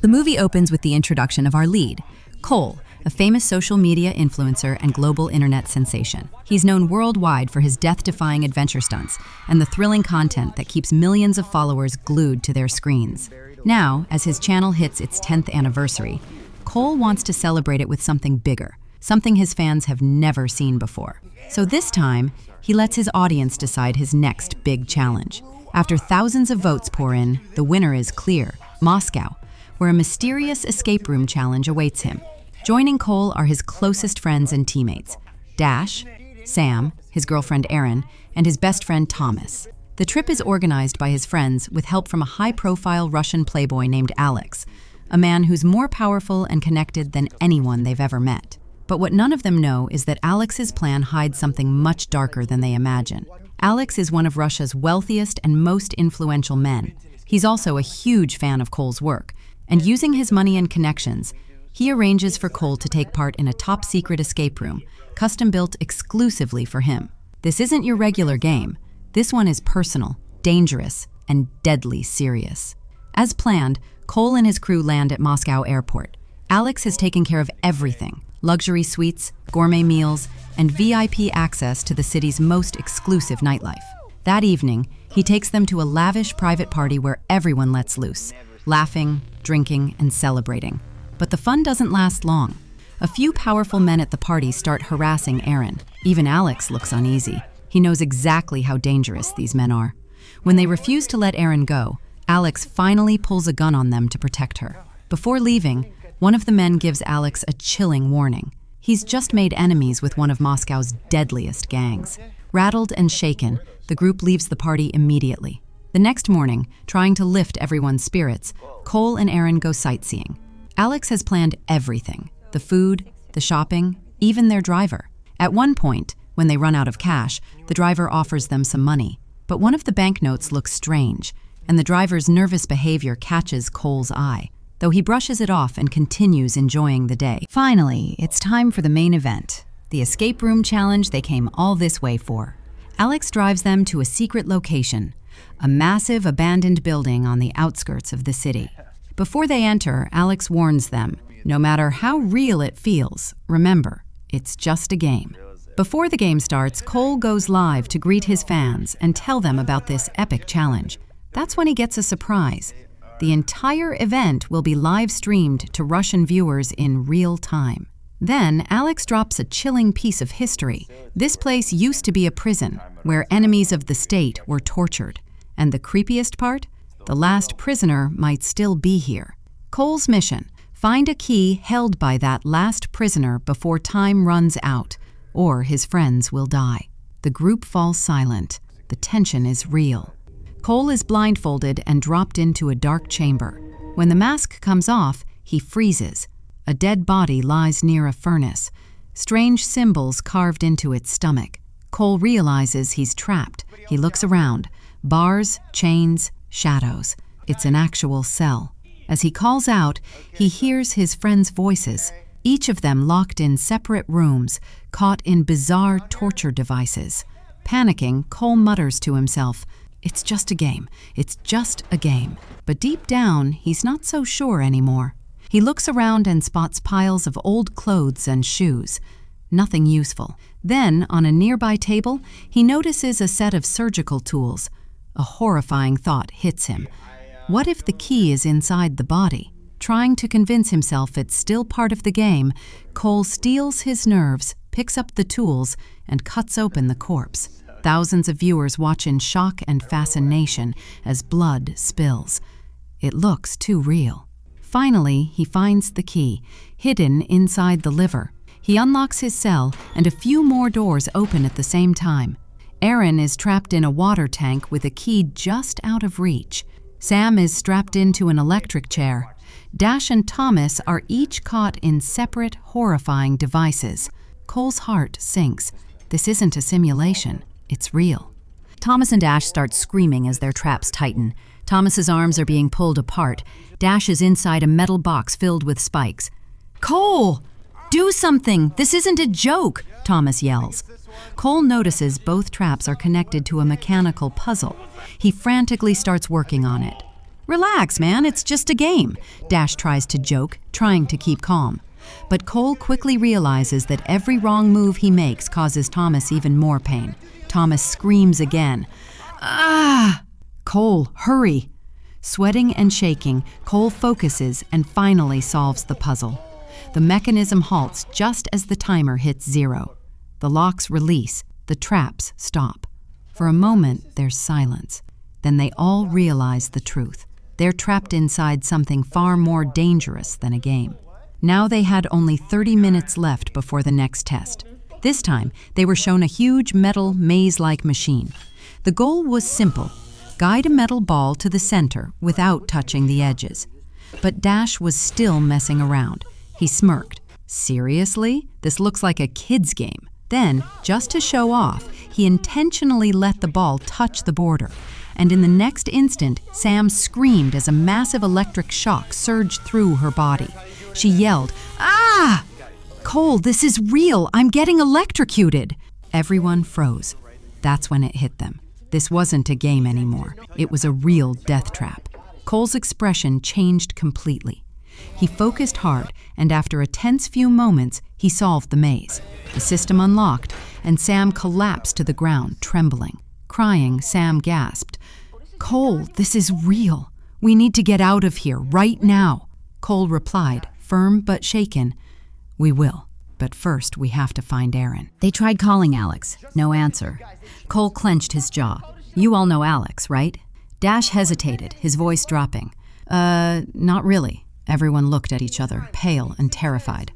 The movie opens with the introduction of our lead, Cole, a famous social media influencer and global internet sensation. He's known worldwide for his death-defying adventure stunts and the thrilling content that keeps millions of followers glued to their screens. Now, as his channel hits its 10th anniversary, Cole wants to celebrate it with something bigger, something his fans have never seen before. So this time, he lets his audience decide his next big challenge. After thousands of votes pour in, the winner is clear: Moscow, where a mysterious escape room challenge awaits him. Joining Cole are his closest friends and teammates: Dash, Sam, his girlfriend Erin, and his best friend Thomas. The trip is organized by his friends with help from a high-profile Russian playboy named Alex, a man who's more powerful and connected than anyone they've ever met. But what none of them know is that Alex's plan hides something much darker than they imagine. Alex is one of Russia's wealthiest and most influential men. He's also a huge fan of Cole's work, and using his money and connections, he arranges for Cole to take part in a top-secret escape room, custom-built exclusively for him. This isn't your regular game. This one is personal, dangerous, and deadly serious. As planned, Cole and his crew land at Moscow Airport. Alex has taken care of everything: luxury suites, gourmet meals, and VIP access to the city's most exclusive nightlife. That evening, he takes them to a lavish private party where everyone lets loose, laughing, drinking, and celebrating. But the fun doesn't last long. A few powerful men at the party start harassing Erin. Even Alex looks uneasy. He knows exactly how dangerous these men are. When they refuse to let Erin go, Alex finally pulls a gun on them to protect her. Before leaving, one of the men gives Alex a chilling warning. He's just made enemies with one of Moscow's deadliest gangs. Rattled and shaken, the group leaves the party immediately. The next morning, trying to lift everyone's spirits, Cole and Erin go sightseeing. Alex has planned everything: the food, the shopping, even their driver. At one point, when they run out of cash, the driver offers them some money. But one of the banknotes looks strange, and the driver's nervous behavior catches Cole's eye, though he brushes it off and continues enjoying the day. Finally, it's time for the main event, the escape room challenge they came all this way for. Alex drives them to a secret location, a massive abandoned building on the outskirts of the city. Before they enter, Alex warns them, no matter how real it feels, remember, it's just a game. Before the game starts, Cole goes live to greet his fans and tell them about this epic challenge. That's when he gets a surprise. The entire event will be live streamed to Russian viewers in real time. Then, Alex drops a chilling piece of history. This place used to be a prison, where enemies of the state were tortured. And the creepiest part? The last prisoner might still be here. Cole's mission: find a key held by that last prisoner before time runs out, or his friends will die. The group falls silent. The tension is real. Cole is blindfolded and dropped into a dark chamber. When the mask comes off, he freezes. A dead body lies near a furnace, strange symbols carved into its stomach. Cole realizes he's trapped. He looks around. Bars, chains, shadows. It's an actual cell. As he calls out, he hears his friends' voices, each of them locked in separate rooms, caught in bizarre torture devices. Panicking, Cole mutters to himself, "It's just a game. It's just a game." But deep down, he's not so sure anymore. He looks around and spots piles of old clothes and shoes. Nothing useful. Then, on a nearby table, he notices a set of surgical tools. A horrifying thought hits him. What if the key is inside the body? Trying to convince himself it's still part of the game, Cole steels his nerves, picks up the tools, and cuts open the corpse. Thousands of viewers watch in shock and fascination as blood spills. It looks too real. Finally, he finds the key, hidden inside the liver. He unlocks his cell, and a few more doors open at the same time. Erin is trapped in a water tank with a key just out of reach. Sam is strapped into an electric chair. Dash and Thomas are each caught in separate, horrifying devices. Cole's heart sinks. This isn't a simulation. It's real. Thomas and Dash start screaming as their traps tighten. Thomas's arms are being pulled apart. Dash is inside a metal box filled with spikes. "Cole! Do something! This isn't a joke!" Thomas yells. Cole notices both traps are connected to a mechanical puzzle. He frantically starts working on it. Relax, man, it's just a game. Dash tries to joke, trying to keep calm. But Cole quickly realizes that every wrong move he makes causes Thomas even more pain. Thomas screams again. Ah! Cole, hurry! Sweating and shaking, Cole focuses and finally solves the puzzle. The mechanism halts just as the timer hits 0. The locks release, the traps stop. For a moment, there's silence. Then they all realize the truth. They're trapped inside something far more dangerous than a game. Now they had only 30 minutes left before the next test. This time, they were shown a huge metal maze-like machine. The goal was simple: guide a metal ball to the center without touching the edges. But Dash was still messing around. He smirked. Seriously? This looks like a kid's game. Then, just to show off, he intentionally let the ball touch the border. And in the next instant, Sam screamed as a massive electric shock surged through her body. She yelled, "Ah! Cole, this is real! I'm getting electrocuted!" Everyone froze. That's when it hit them. This wasn't a game anymore. It was a real death trap. Cole's expression changed completely. He focused hard, and after a tense few moments, he solved the maze. The system unlocked, and Sam collapsed to the ground, trembling. Crying, Sam gasped, "Cole, this is real. We need to get out of here right now." Cole replied, firm but shaken, "We will, but first we have to find Aaron." They tried calling Alex. No answer. Cole clenched his jaw. "You all know Alex, right?" Dash hesitated, his voice dropping. Not really." Everyone looked at each other, pale and terrified.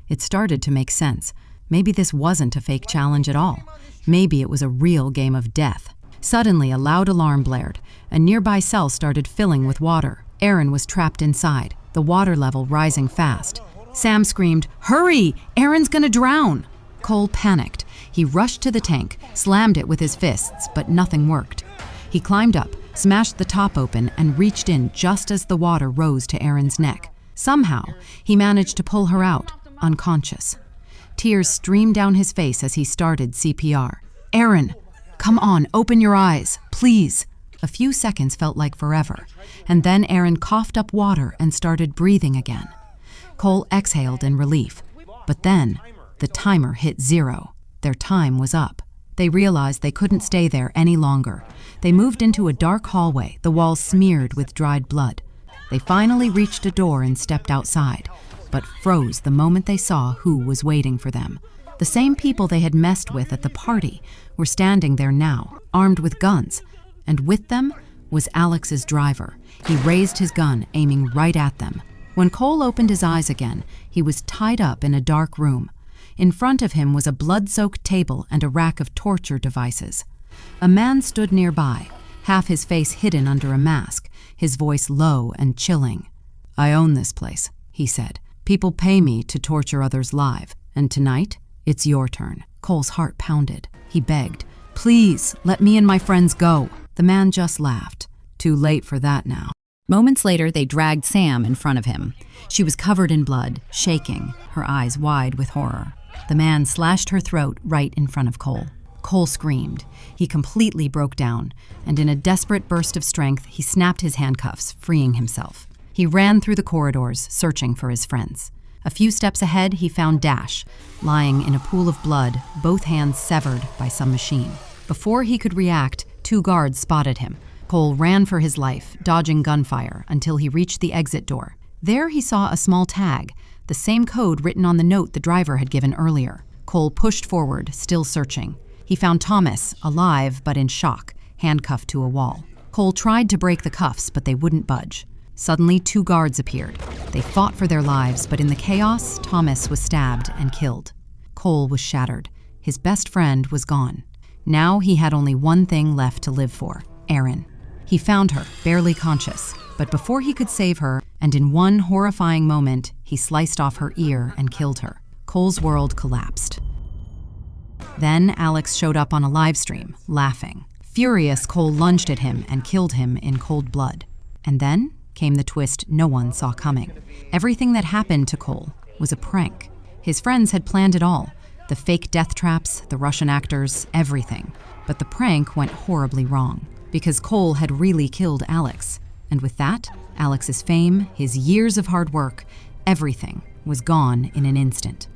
It started to make sense. Maybe this wasn't a fake challenge at all. Maybe it was a real game of death. Suddenly, a loud alarm blared. A nearby cell started filling with water. Aaron was trapped inside, the water level rising fast. Sam screamed, "Hurry! Aaron's gonna drown!" Cole panicked. He rushed to the tank, slammed it with his fists, but nothing worked. He climbed up, smashed the top open, and reached in just as the water rose to Aaron's neck. Somehow, he managed to pull her out, unconscious. Tears streamed down his face as he started CPR. "Aaron, come on, open your eyes, please." A few seconds felt like forever, and then Aaron coughed up water and started breathing again. Cole exhaled in relief, but then the timer hit 0. Their time was up. They realized they couldn't stay there any longer. They moved into a dark hallway, the walls smeared with dried blood. They finally reached a door and stepped outside, but froze the moment they saw who was waiting for them. The same people they had messed with at the party were standing there now, armed with guns, and with them was Alex's driver. He raised his gun, aiming right at them. When Cole opened his eyes again, he was tied up in a dark room. In front of him was a blood-soaked table and a rack of torture devices. A man stood nearby, half his face hidden under a mask, his voice low and chilling. "I own this place," he said. "People pay me to torture others live, and tonight, it's your turn." Cole's heart pounded. He begged, "Please, let me and my friends go." The man just laughed. "Too late for that now." Moments later, they dragged Sam in front of him. She was covered in blood, shaking, her eyes wide with horror. The man slashed her throat right in front of Cole. Cole screamed. He completely broke down, and in a desperate burst of strength, he snapped his handcuffs, freeing himself. He ran through the corridors, searching for his friends. A few steps ahead, he found Dash, lying in a pool of blood, both hands severed by some machine. Before he could react, 2 guards spotted him. Cole ran for his life, dodging gunfire, until he reached the exit door. There he saw a small tag, the same code written on the note the driver had given earlier. Cole pushed forward, still searching. He found Thomas, alive but in shock, handcuffed to a wall. Cole tried to break the cuffs, but they wouldn't budge. Suddenly, 2 guards appeared. They fought for their lives, but in the chaos, Thomas was stabbed and killed. Cole was shattered. His best friend was gone. Now he had only one thing left to live for: Aaron. He found her, barely conscious, but before he could save her, and in one horrifying moment, he sliced off her ear and killed her. Cole's world collapsed. Then Alex showed up on a live stream, laughing. Furious, Cole lunged at him and killed him in cold blood. And then came the twist no one saw coming. Everything that happened to Cole was a prank. His friends had planned it all: the fake death traps, the Russian actors, everything. But the prank went horribly wrong, because Cole had really killed Alex. And with that, Alex's fame, his years of hard work, everything was gone in an instant.